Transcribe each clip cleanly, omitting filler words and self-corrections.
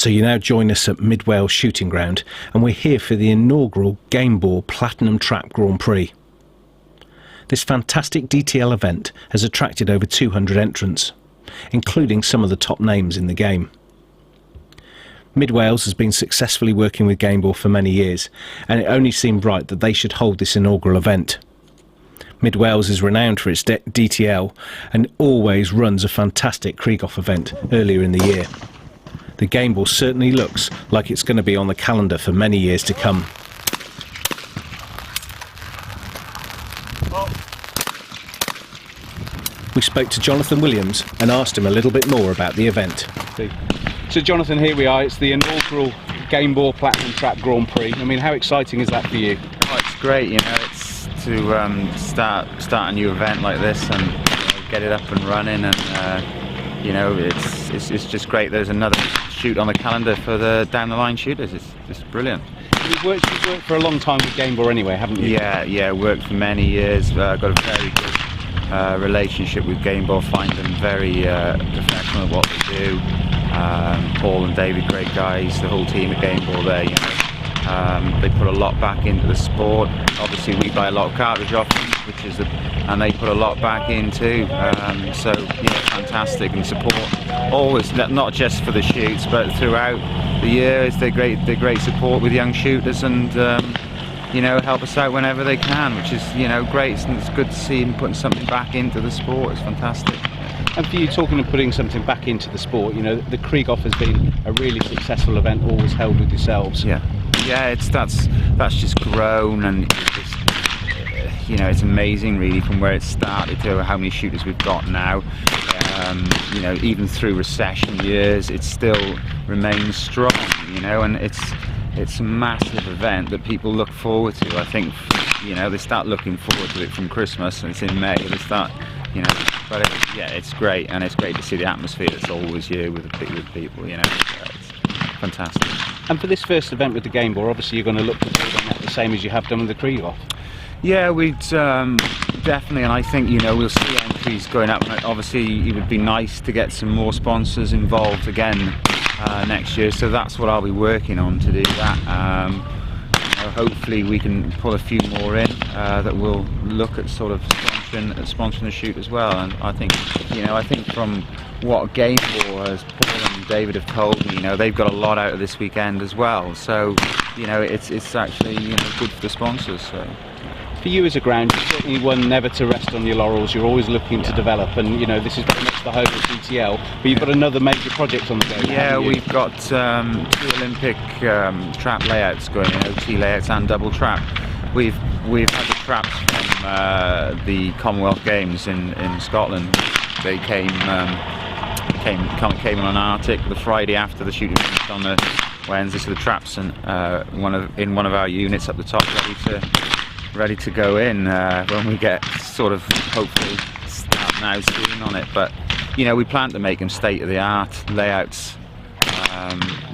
So you now join us at Mid Wales Shooting Ground, and we're here for the inaugural Gamebore Platinum Trap Grand Prix. This fantastic DTL event has attracted over 200 entrants, including some of the top names in the game. Mid Wales has been successfully working with Gamebore for many years, and it only seemed right that they should hold this inaugural event. Mid Wales is renowned for its DTL and always runs a fantastic Krieg-Off event earlier in the year. The Gamebore certainly looks like it's going to be on the calendar for many years to come. We spoke to Jonathan Williams and asked him a little bit more about the event. So Jonathan, here we are. It's the inaugural Gamebore Platinum Trap Grand Prix. I mean, how exciting is that for you? Oh, it's great, you know, it's to start a new event like this and get it up and running, and you know, it's just great. There's another shoot on the calendar for the down the line shooters. It's just brilliant. You've worked for a long time with Gamebore anyway, haven't you? Yeah, worked for many years. Got a very good relationship with Gamebore. Find them very professional at what they do. Paul and David, great guys. The whole team at Gamebore there, you know. They put a lot back into the sport. Obviously we buy a lot of cartridge off them, and they put a lot back in too. So yeah, fantastic, and support always, not just for the shoots but throughout the years. They're great support with young shooters, and you know, help us out whenever they can, which is, you know, great. And it's good to see them putting something back into the sport. It's fantastic. And for you, talking of putting something back into the sport, you know, the Krieg-Off has been a really successful event, always held with yourselves. Yeah, that's just grown, and it's, you know, it's amazing really from where it started to how many shooters we've got now. You know, even through recession years, it still remains strong. You know, and it's a massive event that people look forward to. I think, you know, they start looking forward to it from Christmas, and it's in May. They start, you know, but yeah, it's great, and it's great to see the atmosphere that's always here with people. You know, it's fantastic. And for this first event with the Gamebore, obviously you're going to look to build on that the same as you have done with the Krieg-Off. Yeah, we'd definitely, and I think, you know, we'll see entries going up. Obviously, it would be nice to get some more sponsors involved again next year. So that's what I'll be working on to do that. You know, hopefully, we can pull a few more in that will look at sort of sponsoring the shoot as well. And I think, you know, from what Gamebore has, Paul and David have told me, you know, they've got a lot out of this weekend as well. So, you know, it's actually, you know, good for the sponsors. So. For you as a ground, you're certainly one never to rest on your laurels. You're always looking to develop, and you know, this is very much the home of DTL. But you've got another major project on the go. Yeah, we've got 2 Olympic trap layouts going, OT layouts and double trap. We've had the traps from the Commonwealth Games in Scotland. They came on an Arctic the Friday after the shooting finished on the Wednesday. So the traps in one of our units up the top, ready to go in when we get sort of hopefully start now soon on it. But you know, we plan to make them state-of-the-art layouts.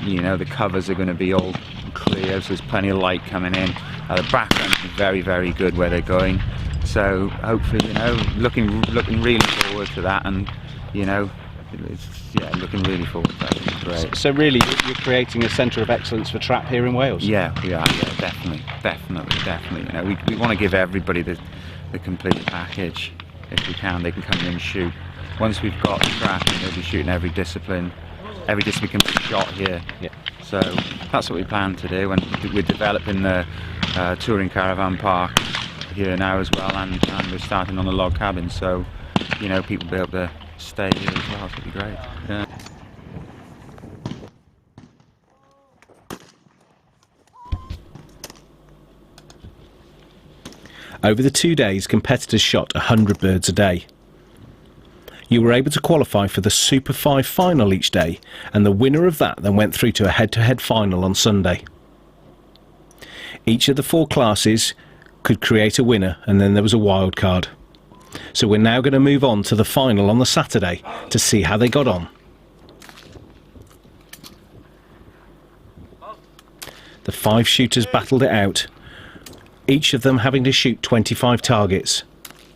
You know, the covers are going to be all clear, so there's plenty of light coming in. The background is very, very good where they're going. So hopefully, you know, looking really forward to that, and you know, looking really forward to that. It's great. So really, you're creating a centre of excellence for trap here in Wales. Yeah, we are. Yeah, definitely. You know, we want to give everybody the complete package if we can. They can come in and shoot. Once we've got the trap, they'll be shooting every discipline. Every discipline can be shot here. Yeah. So that's what we plan to do, and we're developing the touring caravan park here now as well, and we're starting on the log cabin. So, you know, people will be able to stay here as well. It'll be great. Yeah. Over the 2 days, competitors shot 100 birds a day. You were able to qualify for the Super 5 final each day, and the winner of that then went through to a head-to-head final on Sunday. Each of the 4 classes could create a winner, and then there was a wild card. So we're now going to move on to the final on the Saturday to see how they got on. The 5 shooters battled it out, each of them having to shoot 25 targets.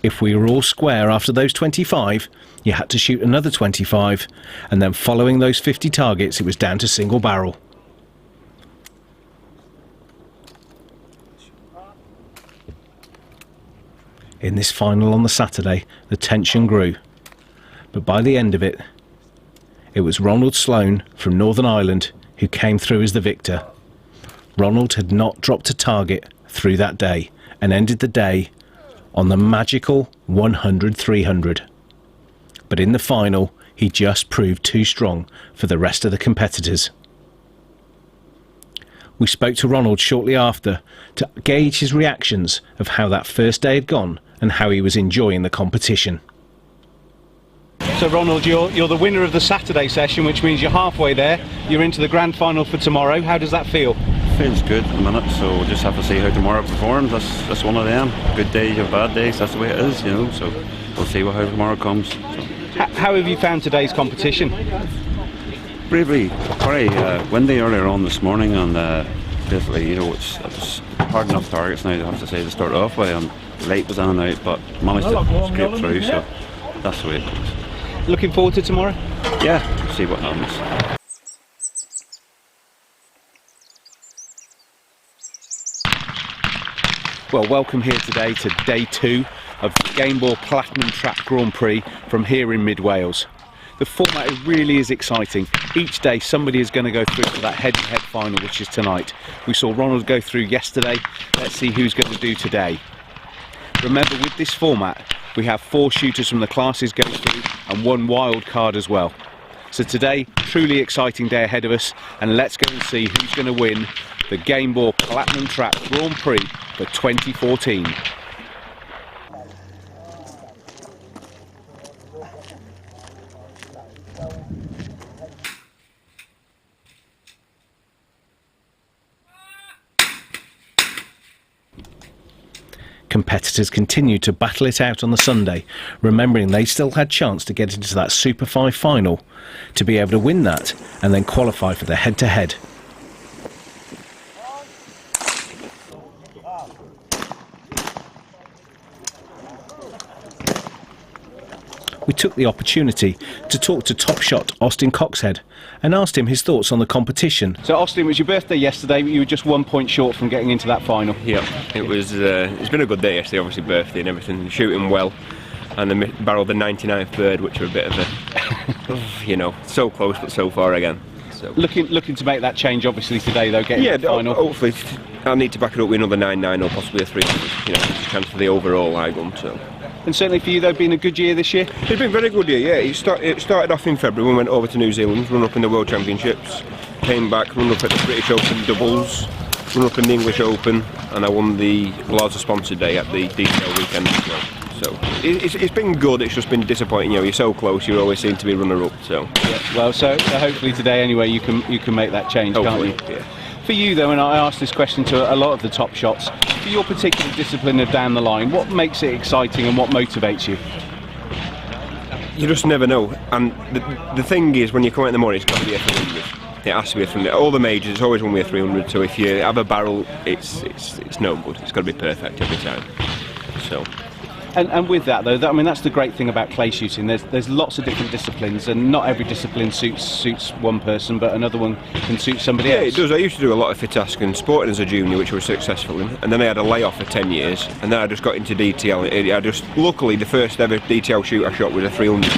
If we were all square after those 25, you had to shoot another 25, and then following those 50 targets, it was down to single barrel. In this final on the Saturday, the tension grew, but by the end of it, it was Ronald Sloan from Northern Ireland who came through as the victor. Ronald had not dropped a target through that day and ended the day on the magical 100-300. But in the final, he just proved too strong for the rest of the competitors. We spoke to Ronald shortly after to gauge his reactions of how that first day had gone and how he was enjoying the competition. So Ronald, you're the winner of the Saturday session, which means you're halfway there. You're into the grand final for tomorrow. How does that feel? Feels good at the minute, so we'll just have to see how tomorrow performs. That's one of them. Good days or bad days, that's the way it is, you know, so we'll see how tomorrow comes. So. How have you found today's competition? Bravely, very windy earlier on this morning, and basically, you know, it's hard enough targets now, I have to say, to start off with, and late was in and out, but managed to scrape through, so that's the way it goes. Looking forward to tomorrow? Yeah, see what happens. Well, welcome here today to day 2 of Gamebore Platinum Trap Grand Prix from here in Mid Wales. The format really is exciting. Each day somebody is going to go through to that head-to-head final, which is tonight. We saw Ronald go through yesterday. Let's see who's going to do today. Remember, with this format, we have 4 shooters from the classes go through and 1 wild card as well. So today, truly exciting day ahead of us, and let's go and see who's going to win the Gamebore Platinum Trap Grand Prix for 2014. Competitors continued to battle it out on the Sunday, remembering they still had chance to get into that Super 5 final, to be able to win that and then qualify for the head-to-head. We took the opportunity to talk to top shot Austin Coxhead and asked him his thoughts on the competition. So Austin, it was your birthday yesterday, but you were just 1 point short from getting into that final. Yeah, it was. It's been a good day yesterday, obviously birthday and everything, shooting well, and then barreled the 99th bird, which were a bit of a, you know, so close but so far again. So looking to make that change obviously today though, getting to the final. Hopefully I'll need to back it up with another 99 or possibly a 300, you know, chance for the overall high gun. So. And certainly for you though, been a good year this year? It's been a very good year, yeah. It started off in February, we went over to New Zealand, run up in the World Championships, came back, run up at the British Open doubles, run up in the English Open, and I won the Plaza sponsored day at the detail weekend as well. So it's been good, it's just been disappointing, you know, you're so close, you always seem to be runner-up, so. Yeah, well, so hopefully today anyway you can make that change, hopefully, can't you? Yeah. For you though, and I asked this question to a lot of the top shots, for your particular discipline of down the line, what makes it exciting and what motivates you? You just never know, and the thing is, when you come out in the morning, it's got to be a 300. It has to be a 300. All the majors, it's always one way a 300, so if you have a barrel, it's no good. It's got to be perfect every time. So. And with that though, I mean that's the great thing about clay shooting. There's lots of different disciplines, and not every discipline suits one person, but another one can suit somebody else. Yeah, it does. I used to do a lot of fit-task and sporting as a junior, which I was successful in, and then I had a layoff for 10 years, and then I just got into DTL. Luckily, the first ever DTL shoot I shot was a 300.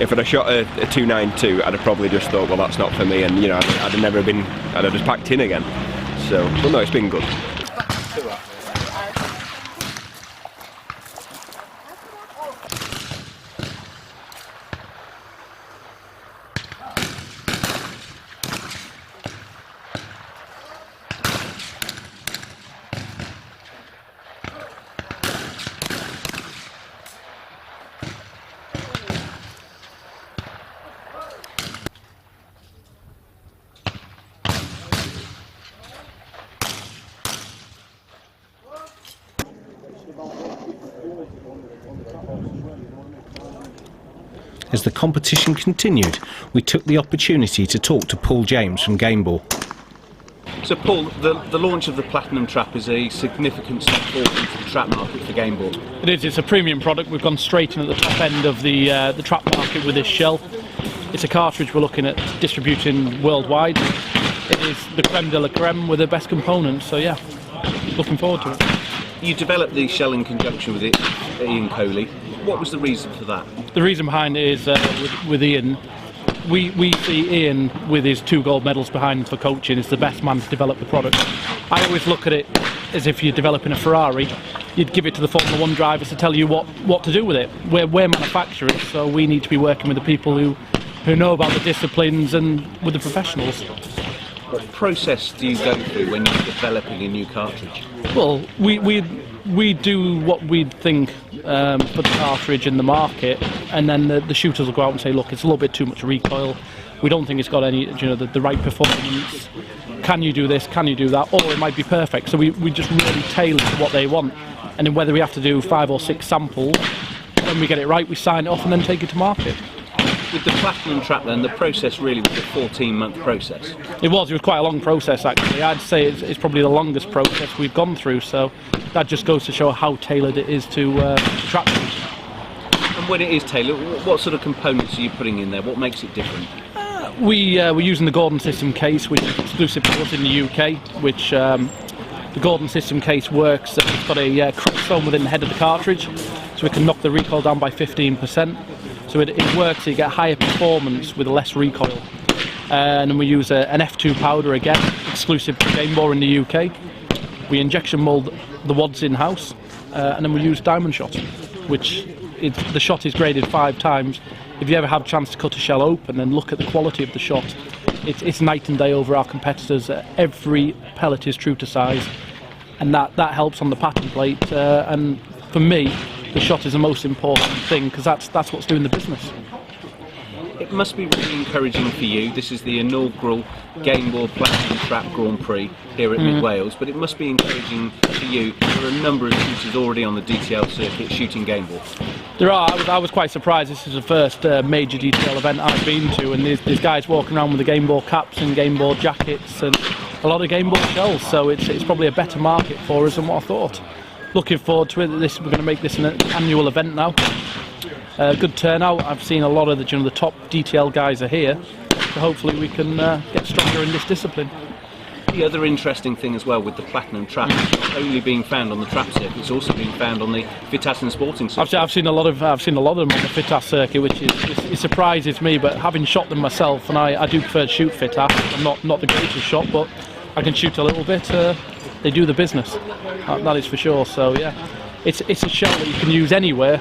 If I'd have shot a 292, I'd have probably just thought, well, that's not for me, and you know, I'd have just packed in again. So, but no, it's been good. As the competition continued, we took the opportunity to talk to Paul James from Gamebore. So So Paul, the launch of the Platinum Trap is a significant step forward into the trap market for Gamebore. It is. It's a premium product. We've gone straight in at the top end of the trap market with this shell. It's a cartridge we're looking at distributing worldwide. It is the creme de la creme with the best components. So yeah, looking forward to it. You developed the shell in conjunction with Ian Coley. What was the reason for that? The reason behind it is with Ian. We see Ian with his 2 gold medals behind him for coaching is the best man to develop the product. I always look at it as if you're developing a Ferrari, you'd give it to the Formula 1 drivers to tell you what to do with it. We're manufacturers, so we need to be working with the people who know about the disciplines and with the professionals. What process do you go through when you're developing a new cartridge? Well, we do what we think for the cartridge in the market, and then the shooters will go out and say, look, it's a little bit too much recoil. We don't think it's got any, the right performance. Can you do this? Can you do that? Or it might be perfect. So we just really tailor to what they want. And then whether we have to do 5 or 6 samples, when we get it right, we sign it off and then take it to market. With the Platinum Trap then, the process really was a 14-month process. It was quite a long process actually. I'd say it's probably the longest process we've gone through, so that just goes to show how tailored it is to trap. And when it is tailored, what sort of components are you putting in there? What makes it different? We're using the Gordon system case, which is exclusive to us in the UK, which the Gordon system case works. It's got a chrome within the head of the cartridge, so it can knock the recoil down by 15%. So it works, so you get higher performance with less recoil. And then we use an F2 powder again, exclusive to Gamebore in the UK. We injection mould the wads in-house, and then we use diamond shot, which the shot is graded 5 times. If you ever have a chance to cut a shell open and look at the quality of the shot, it's night and day over our competitors. Every pellet is true to size, and that helps on the pattern plate. And for me, the shot is the most important thing, because that's what's doing the business. It must be really encouraging for you. This is the inaugural Gamebore Platinum Trap Grand Prix here at Mid Wales, but it must be encouraging for you. There are a number of shooters already on the DTL circuit shooting Gamebore. There are. I was quite surprised. This is the first major DTL event I've been to, and there's guys walking around with the Gamebore caps and Gamebore jackets and a lot of Gamebore shells, so it's probably a better market for us than what I thought. Looking forward to it. We're going to make this an annual event now. Good turnout. I've seen a lot of the top DTL guys are here, so hopefully we can get stronger in this discipline. The other interesting thing as well with the Platinum Trap, it's not only being found on the trap circuit, it's also being found on the FITAS and sporting circuit. I've seen a lot of them on the FITAS circuit, which it surprises me. But having shot them myself, and I do prefer to shoot FITAS. I'm not the greatest shot, but I can shoot a little bit. They do the business. That is for sure. So yeah, it's a shell that you can use anywhere,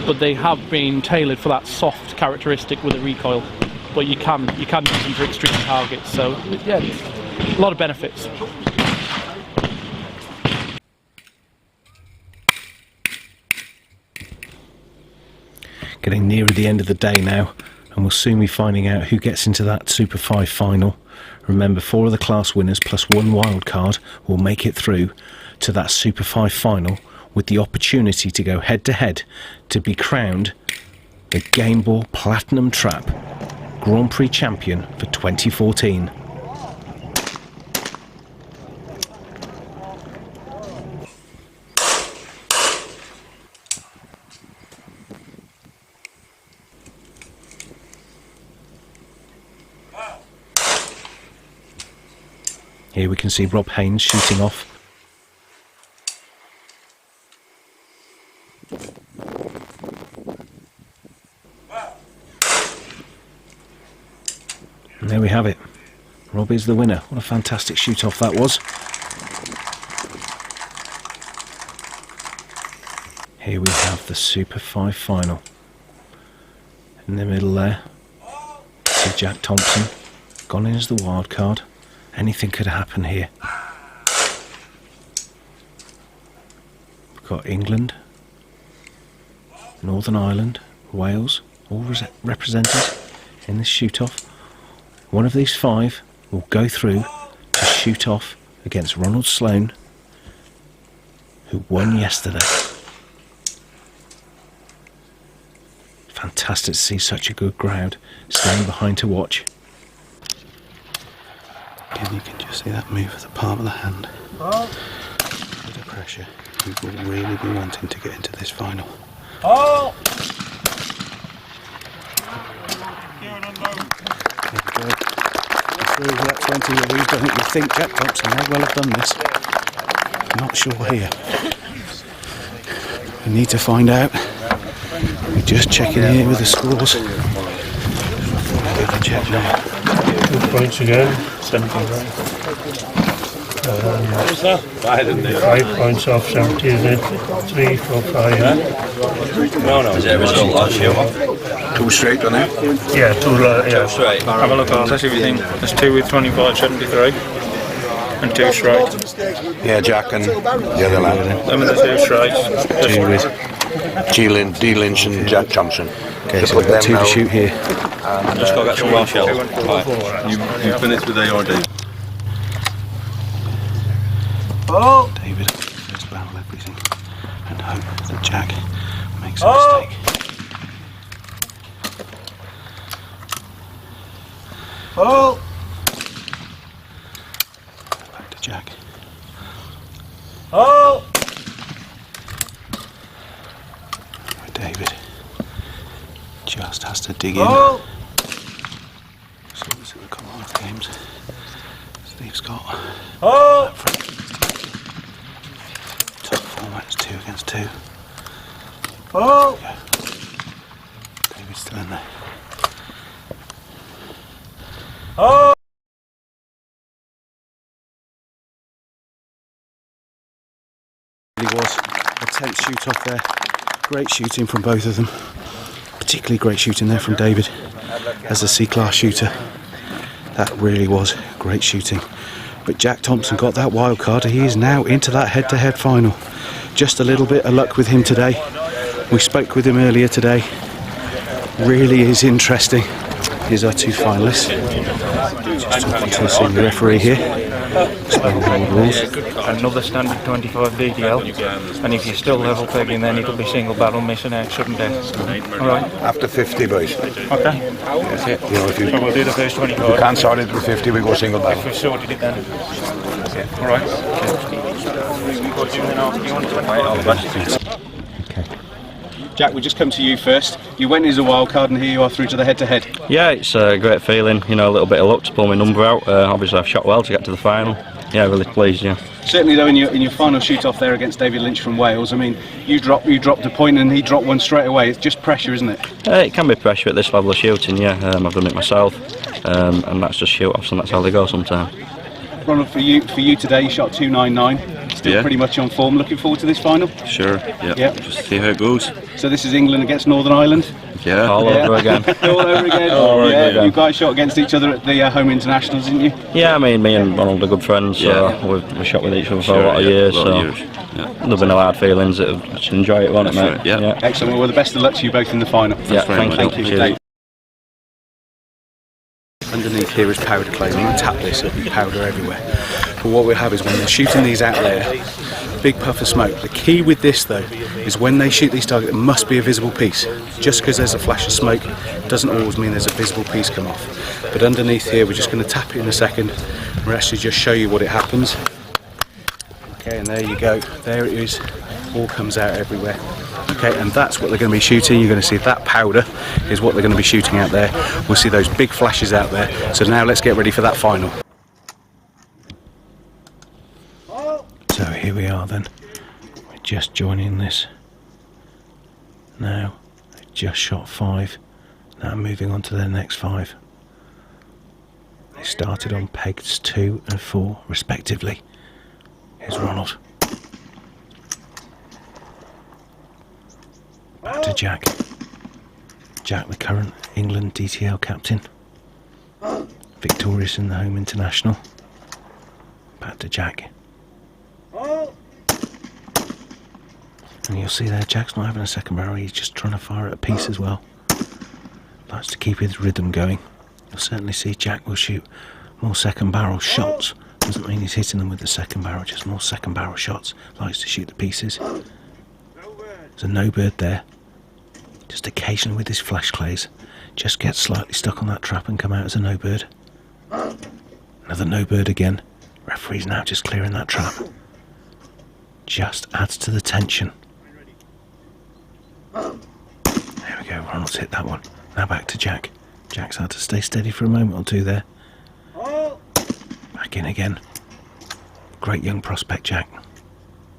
but they have been tailored for that soft characteristic with a recoil. But you can use them for extreme targets. So yeah, a lot of benefits. Getting nearer the end of the day now, and we'll soon be finding out who gets into that Super 5 final. Remember, 4 of the class winners plus 1 wild card will make it through to that Super 5 final, with the opportunity to go head to head to be crowned the Gamebore Platinum Trap Grand Prix champion for 2014. Here we can see Rob Haynes shooting off. And there we have it. Rob is the winner. What a fantastic shoot off that was. Here we have the Super 5 final. In the middle there, see Jack Thompson gone in as the wild card. Anything could happen here. We've got England, Northern Ireland, Wales, all represented in this shoot-off. One of these 5 will go through to shoot off against Ronald Sloan, who won yesterday. Fantastic to see such a good crowd staying behind to watch. Again, you can just see that move of the palm of the hand. With the pressure, we will really be wanting to get into this final. Oh! There we go. Through that 20 that we've done it, you think Jack Thompson may well have done this. Not sure here. We need to find out. We're just checking here with the scores. We can check now. 2 points again, 17 right. 5 points off 70, is it? 3, 4, 5. No. Is it a result last year? 2 straight on it? Yeah, 2 yeah. Straight. Have a look on this if you think. There's 2 with 25.73 and 2 straight. Yeah, Jack and the other lad. Them are the 2 straights. 2 with D. Lynch and Jack Thompson. okay, so we've got 2 to shoot here. I'm just going to get some more shells. Right. You finished with ARD. Oh! David, first barrel everything, and hope that Jack makes a mistake. Oh! Back to Jack. Oh! David just has to dig in. Oh! So this is the Commonwealth Games. Steve's got Oh! top format, it's 2 against 2. Oh! David's still in there. Oh! Really was a tense shoot off there. Great shooting from both of them. Particularly great shooting there from David as a C-class shooter. That really was great shooting. But Jack Thompson got that wild card. He is now into that head-to-head final. Just a little bit of luck with him today. We spoke with him earlier today. Really is interesting. Here's our 2 finalists. Just talking to the senior referee here. Explaining all the rules. Another standard 25 DDL. And if you're still level pegging, then it'll be single barrel missing out, shouldn't it? Alright. After 50, boys. Okay. That's it. You know, if you So we'll do the first 25. can't sort it with 50, we go single barrel. If we've sorted it then. Alright. Jack, we just come to you first. You went as a wild card and here you are through to the head-to-head. Yeah, it's a great feeling, you know, a little bit of luck to pull my number out. Obviously I've shot well to get to the final. Yeah, really pleased, yeah. Certainly though, in your final shoot-off there against David Lynch from Wales, I mean, you dropped a point and he dropped one straight away. It's just pressure, isn't it? It can be pressure at this level of shooting, yeah. I've done it myself, and that's just shoot-offs and that's how they go sometimes. Ronald, for you today, you shot 2.99. Still pretty much on form. Looking forward to this final? Sure, yeah. Just see how it goes. So this is England against Northern Ireland? Yeah. All over again. All over again. You guys shot against each other at the home internationals, didn't you? Yeah, I mean, me and Ronald are good friends, so we've shot with each other for a lot of years, so there'll be no hard feelings. Just enjoy it, won't it, mate? Right, yeah. Excellent. Well, the best of luck to you both in the final. Yeah, thank you. Cheers. Underneath here is powder clay. When you tap this, it'll be powder everywhere. But what we'll have is when they're shooting these out there, big puff of smoke. The key with this though is when they shoot these targets, there must be a visible piece. Just because there's a flash of smoke doesn't always mean there's a visible piece come off. But underneath here, we're just going to tap it in a second. We'll actually just show you what it happens. Okay, and there you go. There it is. All comes out everywhere. Okay, and that's what they're going to be shooting. You're going to see that powder is what they're going to be shooting out there. We'll see those big flashes out there. So now let's get ready for that final. So here we are then. We're just joining this. Now, they just shot 5. Now moving on to their next 5. They started on pegs 2 and 4 respectively. Here's Ronald. Back to Jack. Jack, the current England DTL captain. Victorious in the home international. Back to Jack. And you'll see there, Jack's not having a second barrel, he's just trying to fire at a piece as well. Likes to keep his rhythm going. You'll certainly see Jack will shoot more second barrel shots. Doesn't mean he's hitting them with the second barrel, just more second barrel shots. Likes to shoot the pieces. There's a no bird there. Just occasionally with his flash clays, just get slightly stuck on that trap and come out as a no bird. Another no bird again. Referee's now just clearing that trap. Just adds to the tension. There we go, Ronald's hit that one. Now back to Jack. Jack's had to stay steady for a moment or two there. Back in again. Great young prospect, Jack.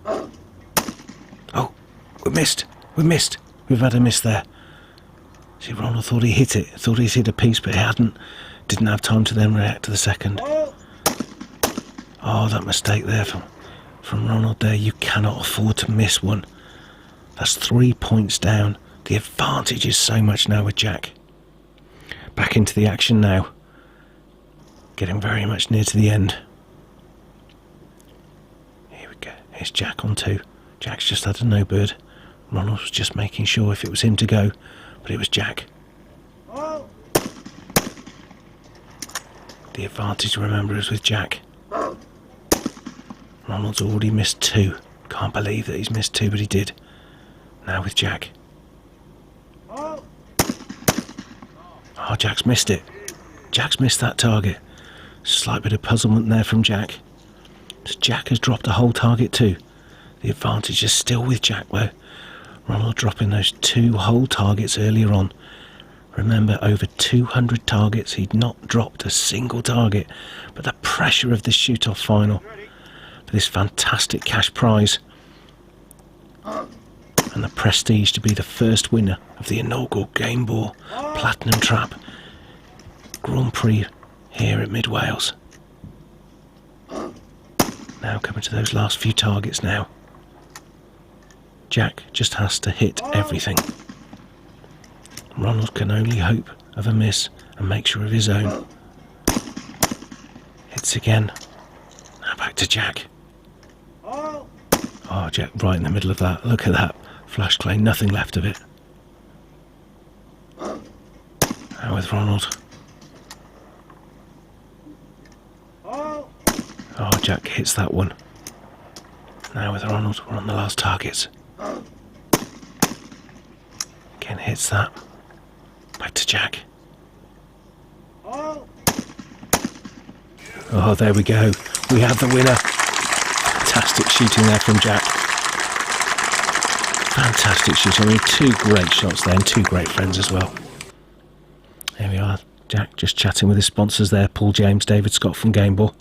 Oh, we missed. We missed. We've had a miss there. See, Ronald thought he hit it. Thought he'd hit a piece, but he hadn't. Didn't have time to then react to the second. Oh, that mistake there from Ronald there. You cannot afford to miss one. That's 3 points down. The advantage is so much now with Jack. Back into the action now. Getting very much near to the end. Here we go. Here's Jack on 2. Jack's just had a no bird. Ronald was just making sure if it was him to go, but it was Jack. The advantage, remember, is with Jack. Ronald's already missed 2. Can't believe that he's missed 2, but he did. Now with Jack. Oh, Jack's missed it. Jack's missed that target. Slight bit of puzzlement there from Jack. So Jack has dropped a whole target too. The advantage is still with Jack though. Ronald dropping those 2 whole targets earlier on. Remember, over 200 targets, he'd not dropped a single target. But the pressure of this shoot-off final for this fantastic cash prize and the prestige to be the first winner of the inaugural Gamebore Platinum Trap Grand Prix here at Mid Wales. Now coming to those last few targets now. Jack just has to hit everything. Ronald can only hope of a miss and make sure of his own. Hits again. Now back to Jack. Oh, Jack right in the middle of that. Look at that. Flash clay, nothing left of it. Now with Ronald. Oh, Jack hits that one. Now with Ronald, we're on the last targets. Again hits that. Back to Jack. Oh, there we go. We have the winner. Fantastic shooting there from Jack. Fantastic shooting. I mean, 2 great shots there and 2 great friends as well. There we are. Jack just chatting with his sponsors there. Paul James, David Scott from Gamebore.